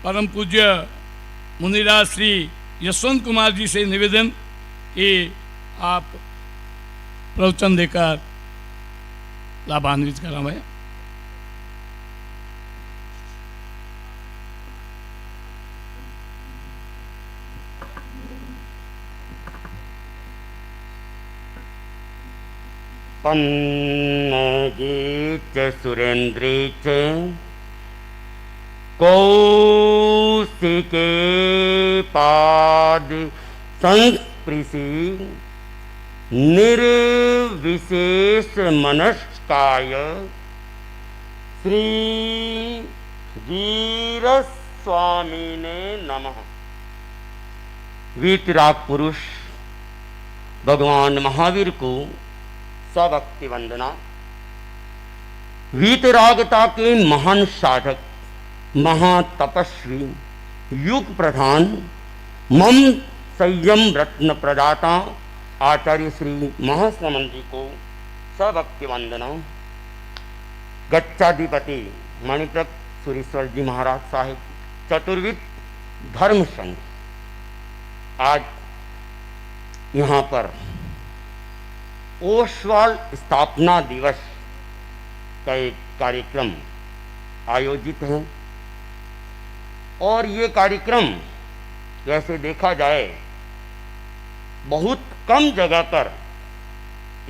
परम पूज्य मुनिराज श्री यशवंत कुमार जी से निवेदन कि आप प्रवचन देकर लाभान्वित कराएं। पन्नगीच सुरेन्द्रीच कौशिके पाद संस्पृशि निर्विशेष मनस्काय श्री वीरस्वामिने नमः। वीतराग पुरुष भगवान महावीर को सभक्ति वंदना। वीतरागता के महान साधक, महातपस्वी, युग प्रधान, मम संयम रत्न प्रदाता आचार्य श्री महास्वामी जी को सभक्ति वंदना। गच्चाधिपति मणिप्रक सुरेश्वर जी महाराज साहिब चतुर्विद धर्म संघ आज यहाँ पर ओसवाल स्थापना दिवस का एक कार्यक्रम आयोजित है और ये कार्यक्रम वैसे देखा जाए बहुत कम जगह पर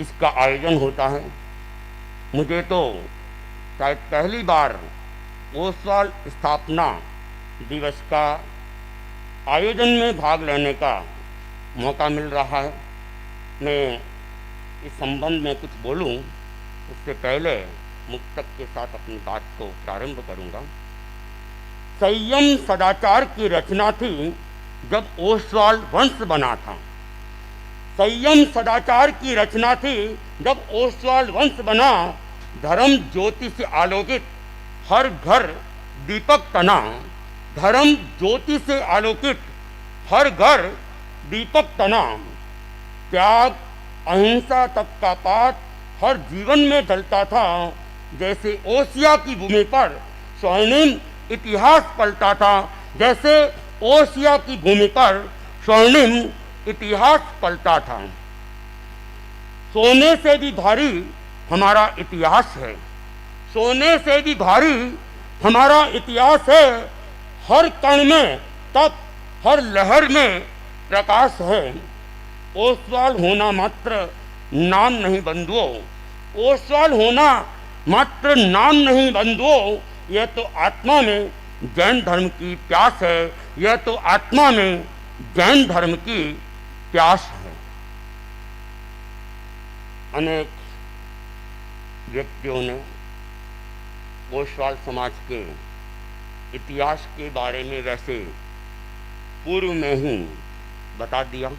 इसका आयोजन होता है। मुझे तो शायद पहली बार ओसवाल स्थापना दिवस का आयोजन में भाग लेने का मौका मिल रहा है। मैं इस संबंध में कुछ बोलूं उससे पहले मुक्तक के साथ अपनी बात को प्रारंभ करूंगा। संयम सदाचार की रचना थी जब ओसवाल वंश बना था। संयम सदाचार की रचना थी जब ओसवाल वंश बना। धर्म ज्योति से आलोकित हर घर दीपक तना। धर्म ज्योति से आलोकित हर घर दीपक तना। त्याग अहिंसा तक का पाठ हर जीवन में ढलता था। जैसे ओसिया की भूमि पर स्वर्णिम इतिहास पलटा था। जैसे ओसिया की भूमि पर स्वर्णिम इतिहास पलटा था। सोने से भी भारी हमारा इतिहास है। सोने से भी भारी हमारा इतिहास है। हर कण में तप, हर लहर में प्रकाश है। ओसवाल होना मात्र नाम नहीं बंधुओं। ओसवाल होना मात्र नाम नहीं बंधुओं। यह तो आत्मा में जैन धर्म की प्यास है। यह तो आत्मा में जैन धर्म की प्यास है। अनेक व्यक्तियों ने ओसवाल समाज के इतिहास के बारे में वैसे पूर्व में ही बता दिया।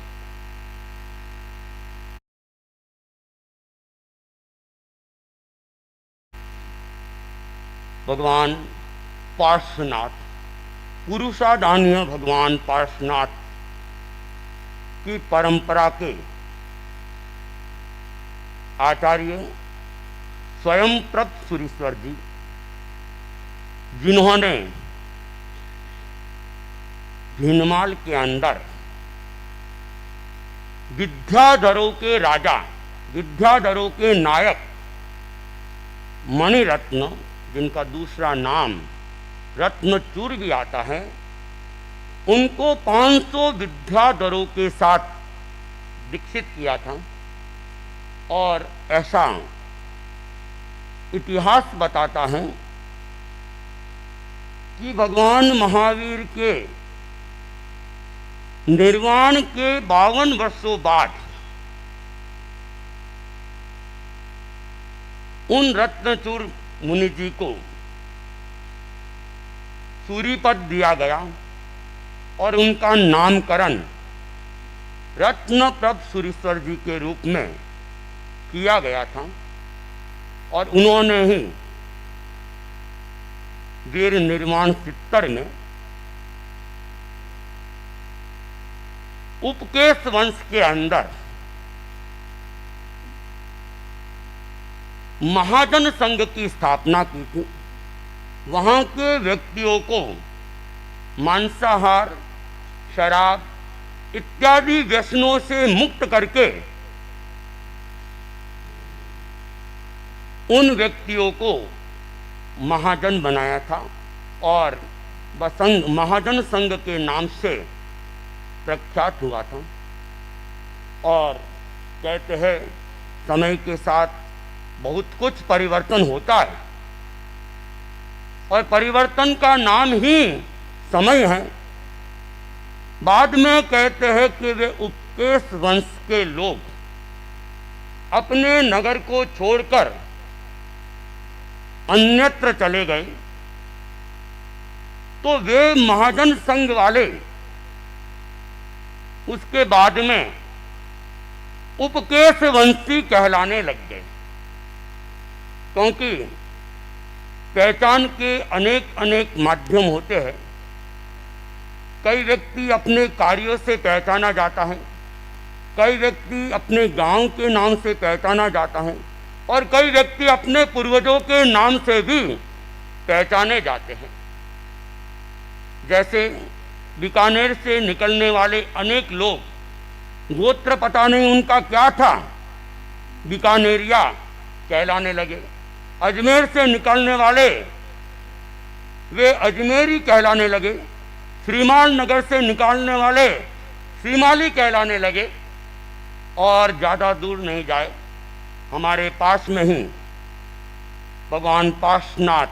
भगवान पार्श्वनाथ, पुरुषादानीय भगवान पार्श्वनाथ की परंपरा के आचार्य स्वयं प्रभ सुरेश्वर जी, जिन्होंने भीनमाल के अंदर विद्याधरों के राजा, विद्याधरों के नायक मणिरत्न, जिनका दूसरा नाम रत्नचूर भी आता है, उनको 500 विद्याधरों के साथ दीक्षित किया था। और ऐसा इतिहास बताता है कि भगवान महावीर के निर्वाण के 52 वर्षों बाद उन रत्नचूर मुनि जी को सूरीपद दिया गया और उनका नामकरण रत्नप्रभ सुरेश्वर जी के रूप में किया गया था। और उन्होंने ही वीर निर्माण 70 में उपकेश वंश के अंदर महाजन संघ की स्थापना की थी। वहाँ के व्यक्तियों को मांसाहार, शराब इत्यादि व्यसनों से मुक्त करके उन व्यक्तियों को महाजन बनाया था और वह संघ महाजन संघ के नाम से प्रख्यात हुआ था। और कहते हैं समय के साथ बहुत कुछ परिवर्तन होता है और परिवर्तन का नाम ही समय है। बाद में कहते हैं कि वे उपकेश वंश के लोग अपने नगर को छोड़कर अन्यत्र चले गए, तो वे महाजन संघ वाले उसके बाद में उपकेश वंशी कहलाने लग गए, क्योंकि पहचान के अनेक अनेक माध्यम होते हैं। कई व्यक्ति अपने कार्यों से पहचाना जाता है, कई व्यक्ति अपने गांव के नाम से पहचाना जाता है और कई व्यक्ति अपने पूर्वजों के नाम से भी पहचाने जाते हैं। जैसे बीकानेर से निकलने वाले अनेक लोग गोत्र पता नहीं उनका क्या था, बीकानेरिया कहलाने लगे। अजमेर से निकलने वाले वे अजमेरी कहलाने लगे। श्रीमान नगर से निकालने वाले श्रीमाली कहलाने लगे। और ज़्यादा दूर नहीं जाए, हमारे पास में ही भगवान पार्श्वनाथ,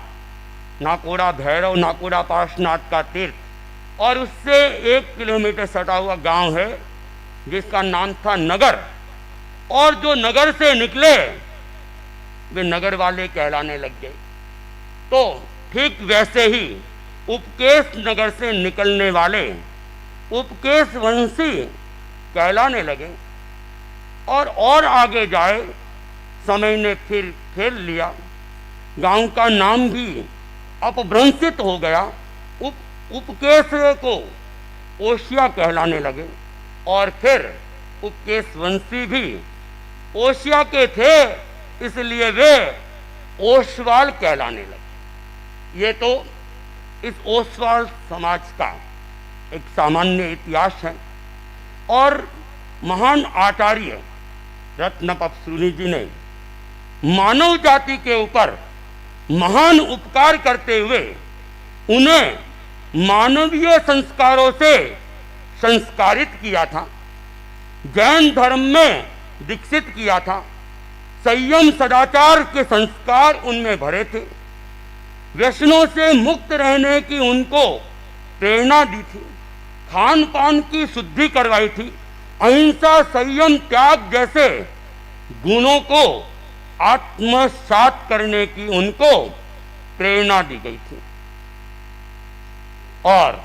नाकोड़ा भैरव नाकोड़ा पार्श्वनाथ का तीर्थ और उससे 1 किलोमीटर सटा हुआ गांव है जिसका नाम था नगर। और जो नगर से निकले वे नगर वाले कहलाने लग गए। तो ठीक वैसे ही उपकेश नगर से निकलने वाले उपकेश वंशी कहलाने लगे। और आगे जाए समय ने फिर फेर लिया, गांव का नाम भी अपभ्रंशित हो गया। उपकेश को ओशिया कहलाने लगे और फिर उपकेश वंशी भी ओशिया के थे, इसलिए वे ओसवाल कहलाने लगे। ये तो इस ओसवाल समाज का एक सामान्य इतिहास है। और महान आचार्य रत्नपसुनी जी ने मानव जाति के ऊपर महान उपकार करते हुए उन्हें मानवीय संस्कारों से संस्कारित किया था, जैन धर्म में दीक्षित किया था, संयम सदाचार के संस्कार उनमें भरे थे, व्यसनों से मुक्त रहने की उनको प्रेरणा दी थी, खान पान की शुद्धि करवाई थी, अहिंसा, संयम, त्याग जैसे गुणों को आत्मसात करने की उनको प्रेरणा दी गई थी। और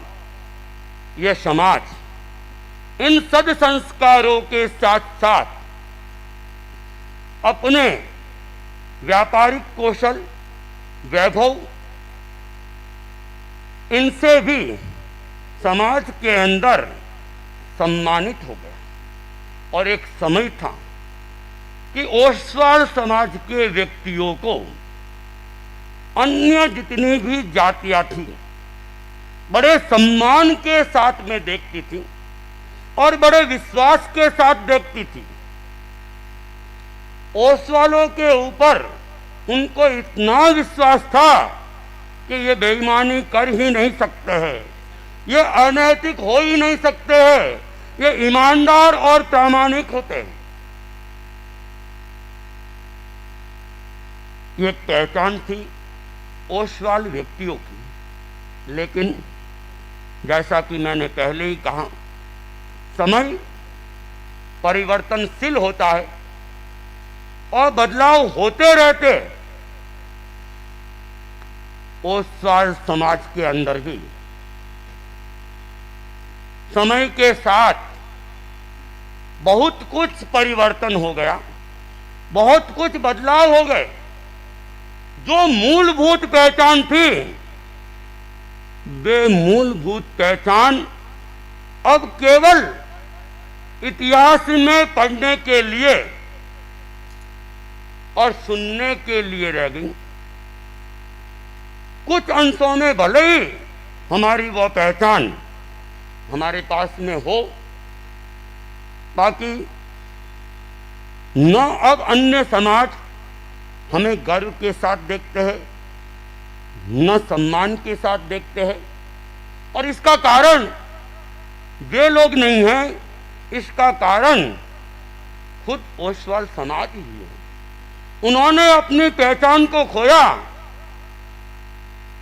यह समाज इन सद संस्कारों के साथ साथ अपने व्यापारिक कौशल, वैभव, इनसे भी समाज के अंदर सम्मानित हो गया। और एक समय था कि ओसवाल समाज के व्यक्तियों को अन्य जितनी भी जातियां थी बड़े सम्मान के साथ में देखती थी और बड़े विश्वास के साथ देखती थी। ओसवालों के ऊपर उनको इतना विश्वास था कि ये बेईमानी कर ही नहीं सकते हैं, ये अनैतिक हो ही नहीं सकते हैं, ये ईमानदार और प्रामाणिक होते हैं। ये पहचान थी ओसवाल व्यक्तियों की। लेकिन जैसा कि मैंने पहले ही कहा, समय परिवर्तनशील होता है और बदलाव होते रहते। ओसवाल समाज के अंदर भी समय के साथ बहुत कुछ परिवर्तन हो गया, बहुत कुछ बदलाव हो गए। जो मूलभूत पहचान थी वे मूलभूत पहचान अब केवल इतिहास में पढ़ने के लिए और सुनने के लिए रह गई। कुछ अंशों में भले ही हमारी वो पहचान हमारे पास में हो, बाकी न अब अन्य समाज हमें गर्व के साथ देखते हैं, न सम्मान के साथ देखते हैं। और इसका कारण वे लोग नहीं हैं, इसका कारण खुद ओसवाल समाज ही है। उन्होंने अपनी पहचान को खोया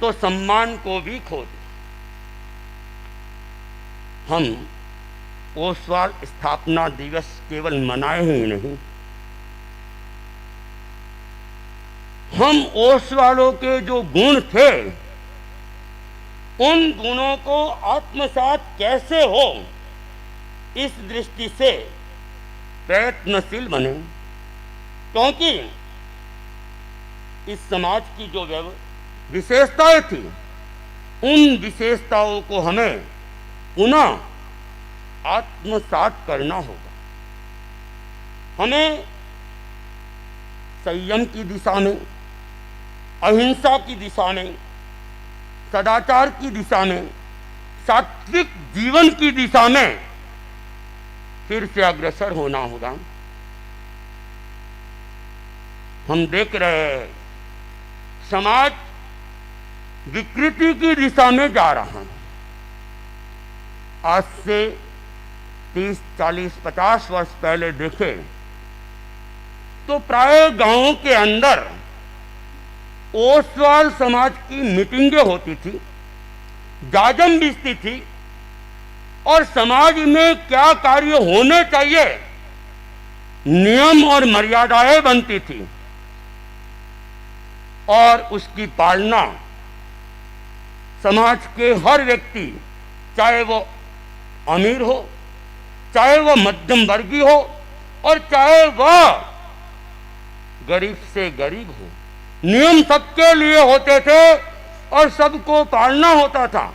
तो सम्मान को भी खो दिया। हम ओसवाल स्थापना दिवस केवल मनाए ही नहीं, हम ओसवालों के जो गुण थे उन गुणों को आत्मसात कैसे हो, इस दृष्टि से प्रयत्नशील बने। क्योंकि इस समाज की जो विशेषताएं थी, उन विशेषताओं को हमें पुनः आत्मसात करना होगा। हमें संयम की दिशा में, अहिंसा की दिशा में, सदाचार की दिशा में, सात्विक जीवन की दिशा में फिर से अग्रसर होना होगा। हम देख रहे हैं समाज विकृति की दिशा में जा रहा है। आज से 30, 40, 50 वर्ष पहले देखें तो प्राय गांवों के अंदर ओसवाल समाज की मीटिंगें होती थी, जाजम बिजती थी और समाज में क्या कार्य होने चाहिए, नियम और मर्यादाएं बनती थी और उसकी पालना समाज के हर व्यक्ति, चाहे वो अमीर हो, चाहे वह मध्यम वर्गीय हो और चाहे वह गरीब से गरीब हो, नियम सबके लिए होते थे और सबको पालना होता था।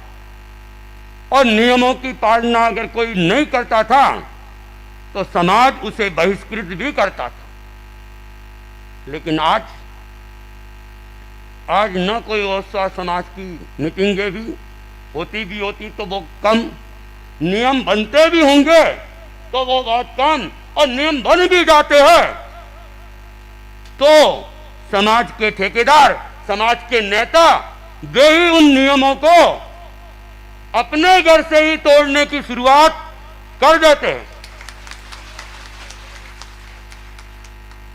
और नियमों की पालना अगर कोई नहीं करता था तो समाज उसे बहिष्कृत भी करता था। लेकिन आज न कोई ओसवाल समाज की मीटिंगें भी होती तो वो कम, नियम बनते भी होंगे तो वो बहुत कम, और नियम बन भी जाते हैं तो समाज के ठेकेदार, समाज के नेता वे ही उन नियमों को अपने घर से ही तोड़ने की शुरुआत कर देते हैं।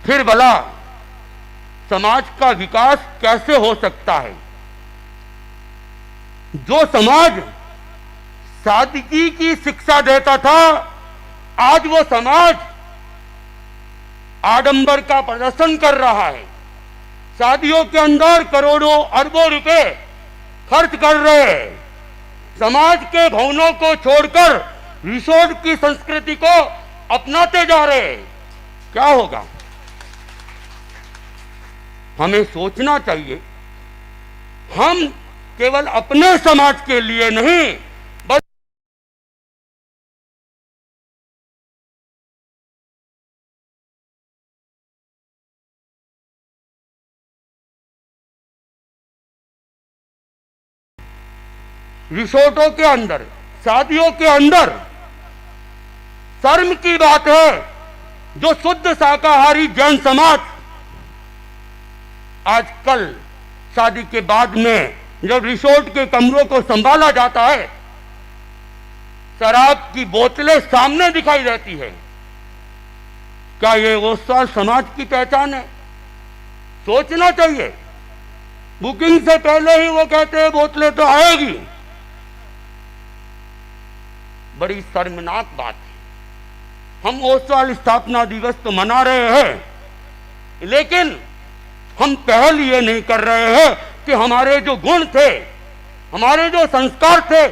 फिर भला समाज का विकास कैसे हो सकता है? जो समाज सादगी की शिक्षा देता था, आज वो समाज आडंबर का प्रदर्शन कर रहा है। शादियों के अंदर करोड़ों अरबों रुपए खर्च कर रहे हैं। समाज के भवनों को छोड़कर रिसोर्ट की संस्कृति को अपनाते जा रहे हैं। क्या होगा? हमें सोचना चाहिए। हम केवल अपने समाज के लिए नहीं, बस रिसोर्टों के अंदर, शादियों के अंदर शर्म की बात है जो शुद्ध शाकाहारी जैन समाज आजकल शादी के बाद में जब रिसोर्ट के कमरों को संभाला जाता है, शराब की बोतलें सामने दिखाई देती है। क्या ये ओसवाल समाज की पहचान है? सोचना चाहिए। बुकिंग से पहले ही वो कहते हैं बोतलें तो आएगी। बड़ी शर्मनाक बात है। हम ओसवाल स्थापना दिवस तो मना रहे हैं, लेकिन हम पहल ये नहीं कर रहे हैं कि हमारे जो गुण थे, हमारे जो संस्कार थे,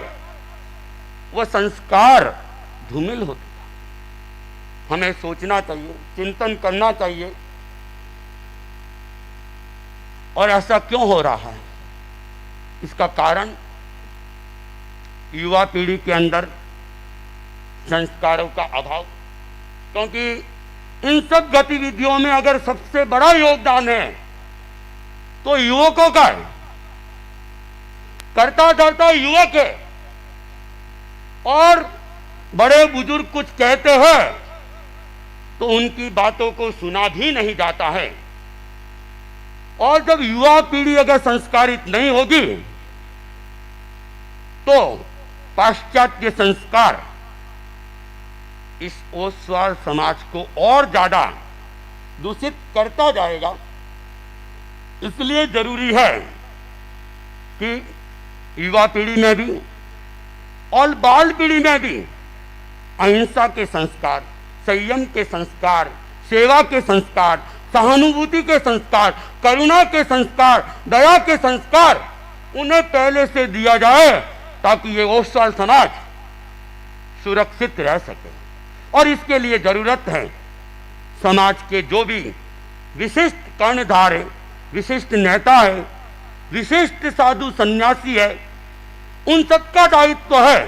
वो संस्कार धूमिल होते। हमें सोचना चाहिए, चिंतन करना चाहिए। और ऐसा क्यों हो रहा है? इसका कारण युवा पीढ़ी के अंदर संस्कारों का अभाव। क्योंकि इन सब गतिविधियों में अगर सबसे बड़ा योगदान है तो युवकों का है। करता धरता युवक है और बड़े बुजुर्ग कुछ कहते हैं तो उनकी बातों को सुना भी नहीं जाता है। और जब युवा पीढ़ी अगर संस्कारित नहीं होगी तो पाश्चात्य संस्कार इस ओसवाल समाज को और ज्यादा दूषित करता जाएगा। इसलिए जरूरी है कि युवा पीढ़ी में भी और बाल पीढ़ी में भी अहिंसा के संस्कार, संयम के संस्कार, सेवा के संस्कार, सहानुभूति के संस्कार, करुणा के संस्कार, दया के संस्कार उन्हें पहले से दिया जाए ताकि ये ओसवाल समाज सुरक्षित रह सके। और इसके लिए जरूरत है समाज के जो भी विशिष्ट कर्णधार है, विशिष्ट नेता है, विशिष्ट साधु सन्यासी है, उन सबका दायित्व है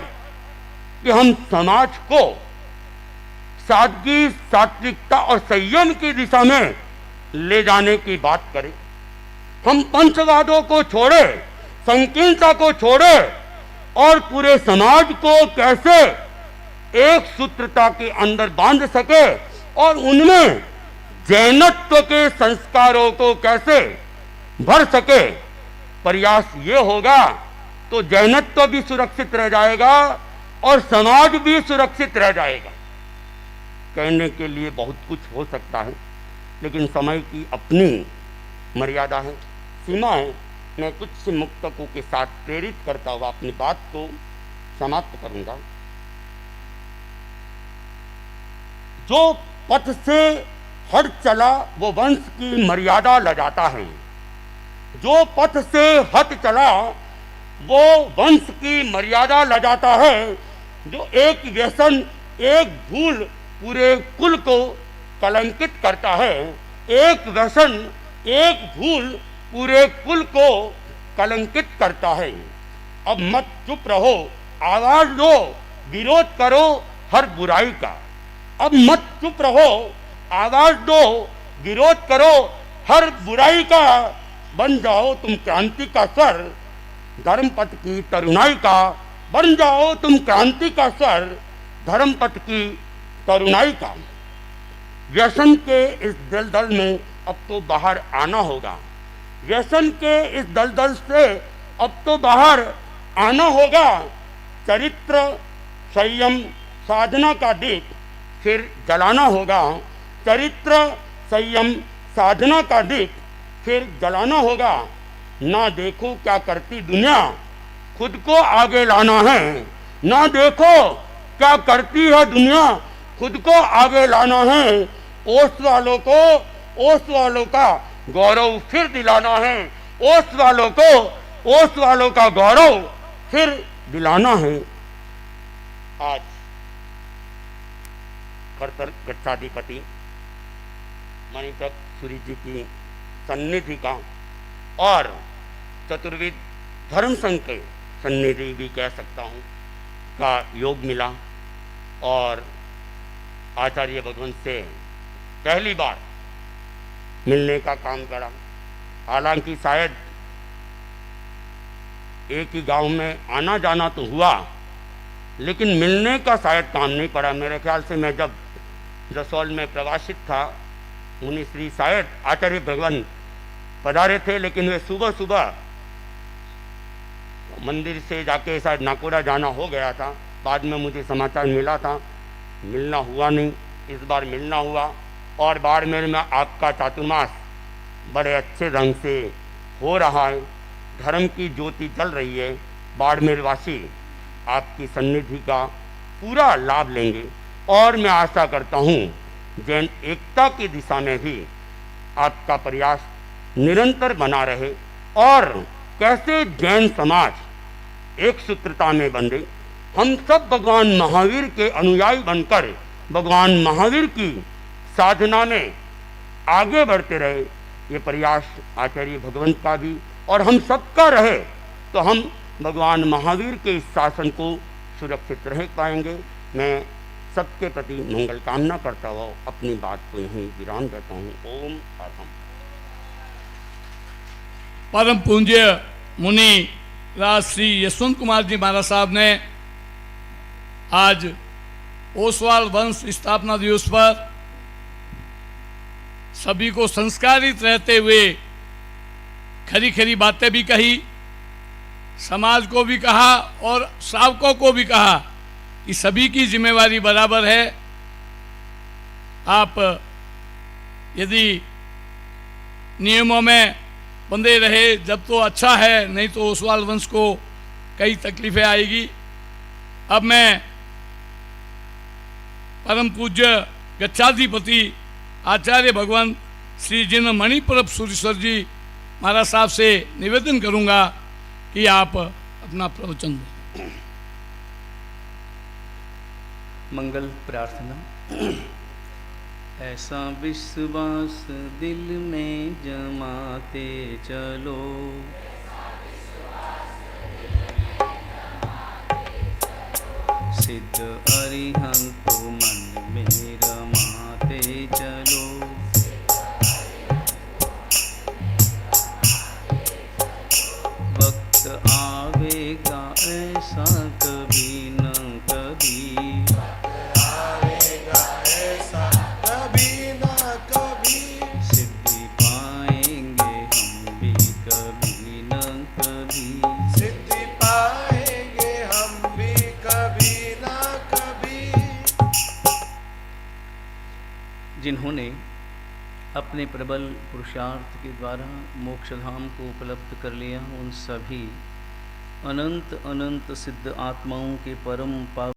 कि हम समाज को सादगी, सात्विकता और संयम की दिशा में ले जाने की बात करें। हम पंचवादों को छोड़े, संकीर्णता को छोड़े और पूरे समाज को कैसे एक सूत्रता के अंदर बांध सके और उनमें जैनत्व के संस्कारों को कैसे भर सके, प्रयास ये होगा तो जैनत्व भी सुरक्षित रह जाएगा और समाज भी सुरक्षित रह जाएगा। कहने के लिए बहुत कुछ हो सकता है लेकिन समय की अपनी मर्यादा है, सीमा है। मैं कुछ से मुक्तकों के साथ प्रेरित करता हुआ अपनी बात को समाप्त करूंगा। जो पथ से हट चला वो वंश की मर्यादा लजाता है। जो पथ से हट चला वो वंश की मर्यादा लजाता है। जो एक व्यसन, एक भूल पूरे कुल को कलंकित करता है। एक व्यसन, एक भूल पूरे कुल को कलंकित करता है। अब मत चुप रहो, आवाज दो, विरोध करो हर बुराई का। अब मत चुप रहो, आवाज दो, विरोध करो हर बुराई का। बन जाओ तुम क्रांति का स्वर, धर्मपथ की तरुणाई का। बन जाओ तुम क्रांति का स्वर, धर्मपथ की तरुणाई का। व्यसन के इस दलदल में अब तो बाहर आना होगा। व्यसन के इस दलदल से अब तो बाहर आना होगा। चरित्र, संयम, साधना का दीप फिर जलाना होगा। चरित्र, संयम, साधना का दीप फिर जलाना होगा। ना देखो क्या करती दुनिया, खुद को आगे लाना है। ना देखो क्या करती है दुनिया, खुद को आगे लाना है। ओस वालों का गौरव फिर दिलाना है। ओस वालों का गौरव फिर दिलाना है। आज कर्तर गच्छाधिपति मणिप्रभ सूरी जी की सन्निधि का और चतुर्विद धर्म संघ के सन्निधि भी कह सकता हूँ का योग मिला और आचार्य भगवंत से पहली बार मिलने का काम करा। हालांकि शायद एक ही गांव में आना जाना तो हुआ लेकिन मिलने का शायद काम नहीं पड़ा। मेरे ख्याल से मैं जब जसौल में प्रवासित था मुनि श्री शायद आचार्य भगवान पधारे थे, लेकिन वे सुबह सुबह मंदिर से जाके शायद नाकोड़ा जाना हो गया था। बाद में मुझे समाचार मिला था, मिलना हुआ नहीं। इस बार मिलना हुआ और बाड़मेर में आपका चातुर्मास बड़े अच्छे ढंग से हो रहा है। धर्म की ज्योति जल रही है। बाड़मेर वासी आपकी सन्निधि का पूरा लाभ लेंगे और मैं आशा करता हूँ जैन एकता की दिशा में भी आपका प्रयास निरंतर बना रहे और कैसे जैन समाज एक सूत्रता में बंधे। हम सब भगवान महावीर के अनुयायी बनकर भगवान महावीर की साधना में आगे बढ़ते रहे। ये प्रयास आचार्य भगवंत का भी और हम सबका रहे तो हम भगवान महावीर के इस शासन को सुरक्षित रह पाएंगे। मैं सबके प्रति मंगल कामना करता हुआ अपनी बात को यहीं विराम देता हूँ। ओम अरहम। परम पूज्य मुनि राज श्री यशवंत कुमार जी महाराज साहब ने आज ओसवाल वंश स्थापना दिवस पर सभी को संस्कारित रहते हुए खरी खरी बातें भी कही, समाज को भी कहा और श्रावकों को भी कहा कि सभी की जिम्मेवारी बराबर है। आप यदि नियमों में बंधे रहे जब तो अच्छा है, नहीं तो ओसवाल वंश को कई तकलीफें आएगी। अब मैं परम पूज्य गच्छाधिपति आचार्य भगवान श्री जिन मणिप्रभ सुरेश्वर जी महाराज साहब से निवेदन करूंगा कि आप अपना प्रवचन दें। मंगल प्रार्थना। ऐसा विश्वास दिल में जमाते चलो, सिद्ध अरिहंत मन में रमाते चलो। वक्त आवेगा ऐसा कभी न कभी, सिद्धि पाएंगे हम भी कभी न कभी। सिद्धि पाएंगे हम भी कभी ना कभी। जिन्होंने अपने प्रबल पुरुषार्थ के द्वारा मोक्ष धाम को उपलब्ध कर लिया, उन सभी अनंत अनंत सिद्ध आत्माओं के परम पावन